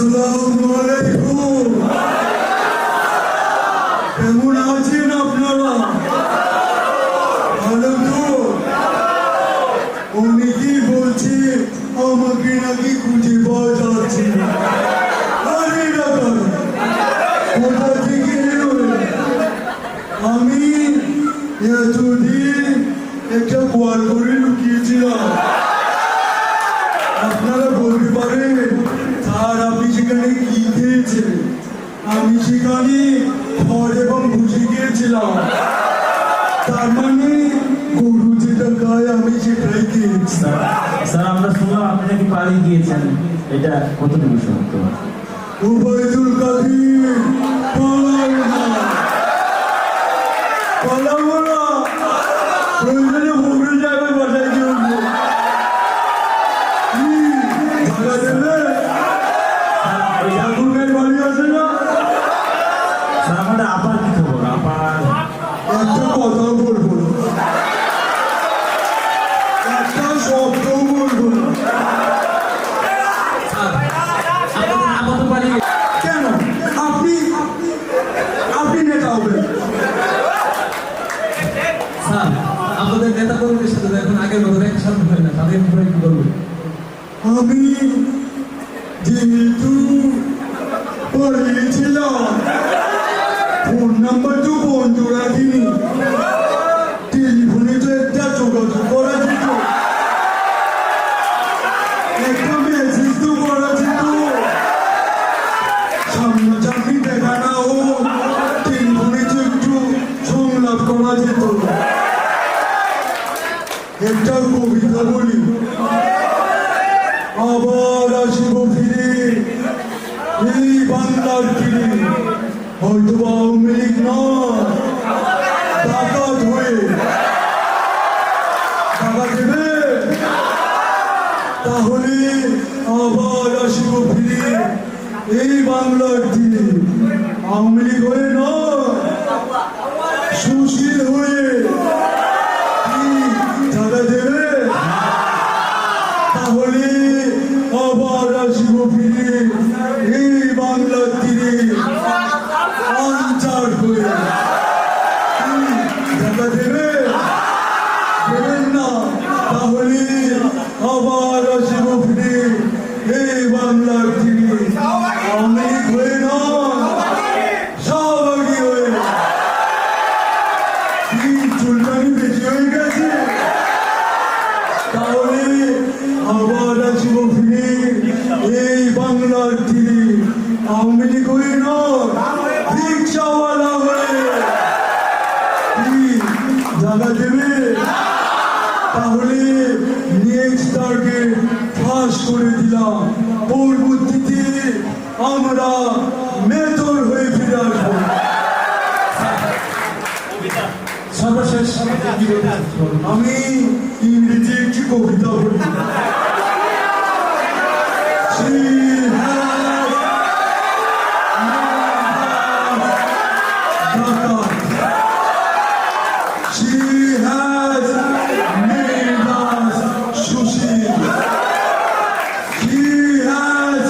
আসসালামু আলাইকুম। কেমন আছেন আপনারা? ভালো তো? অনেকেই বলছে আমাকে নাকি খুঁজে পাওয়া যাচ্ছে না। আরে দাদা, কোথা থেকে এলো? আমি এতদিন একটা গোয়াল ঘরে লুকিয়েছিলাম। আপনারা বলতে পারেন স্যার আপনি সেখানে কি খেয়েছেন? আমি সেখানে ফল এবং ভুষি খেয়েছিলাম। তার মানে গরু যেটা খায় আমি সেটাই খেয়েছি। স্যার আমরা শুনলাম আপনি নাকি পালিয়ে গিয়েছেন, এটা কতটুকু সত্য? ওবায়দুল কাদের পালাবো না, পালাবো না। প্রয়োজনে ভুগড়ে যাবে বাসায় গিয়ে উঠবো। টাকা দেবে? ঠাকুরগাঁয়ের বাড়ি আছে না? স্যার আমাদের আপার কি খবর? আপার একটা কথা বলবো না, একটা শব্দ বলবো না। আপা তো পালিয়ে কেন? আপনি আপনি নেতা হবেন? স্যার আমাদের নেতা কর্মীদের সাথে তো এখন আগের মতো দেখা সামনে হয় না, তাদের ব্যাপারে কি বলবেন? আমি যেহেতু পালিয়েছিলাম, ফোন নাম্বার তো বন্ধ রাখিনি, টেলিফোনে তো একটা যোগাযোগ করা যেত, একটা মেসেজ তো করা যেত। সামনাসামনি দেখা না হোক, টেলিফোনে তো একটু সংলাপ করা যেত। একটা কবিতা বলি, আবার আসিব ফিরে এই বাংলার তীরে, হয়তো আওয়ামী লীগ নয়, ডাকাত হয়ে। টাকা দেবে? তাহলে আবার আসিব ফিরে এই বাংলার তীরে, আওয়ামী লীগ হয়ে নয়, সুশীল হয়ে। কি টাকা দেবে? তাহলে আবার আসিব ফিরে এই বাংলার তীরে, আনচার হয়ে। টাকা দেবে? দেবেন না? তাহলে আবার আসিব ফিরে এই বাংলার তীরে, অনেক হয়ে না, সহভাগী হয়ে। কি চুলকানি বেশি হয়ে গেছে? তাহলে আবার আসিব ফিরে এই বাংলার তীরে, আওয়ামী লীগ হয়ে নয়, রিক্সাওয়ালা হয়ে। কি জায়গা দেবে? তাহলে নেক্সট টার্গেট ফাঁস করে দিলাম, পরবর্তীতে আমরা মেজর হয়ে ফিরে আসবো। সর্বশেষ কি বলতে চাচ্ছেন? আমি ইংরেজি একটি কবিতা বলি। She has made us sushil. She has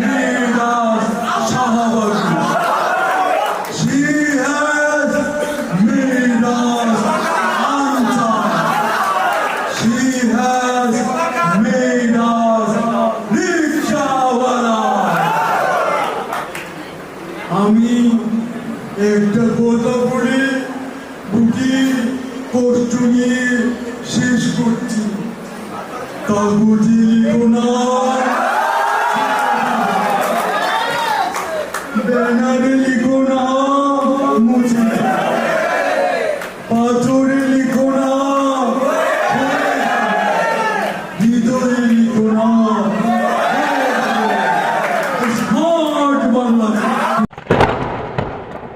made us shahabadi. She has made us ansar. She has made us rickshawala. আমি একটা কথা বলে বুকে কষ্ট নিয়ে শেষ করছি। কাগজে লিখো না, ব্যানারে লিখো না, মুছে পাথরে লিখো না,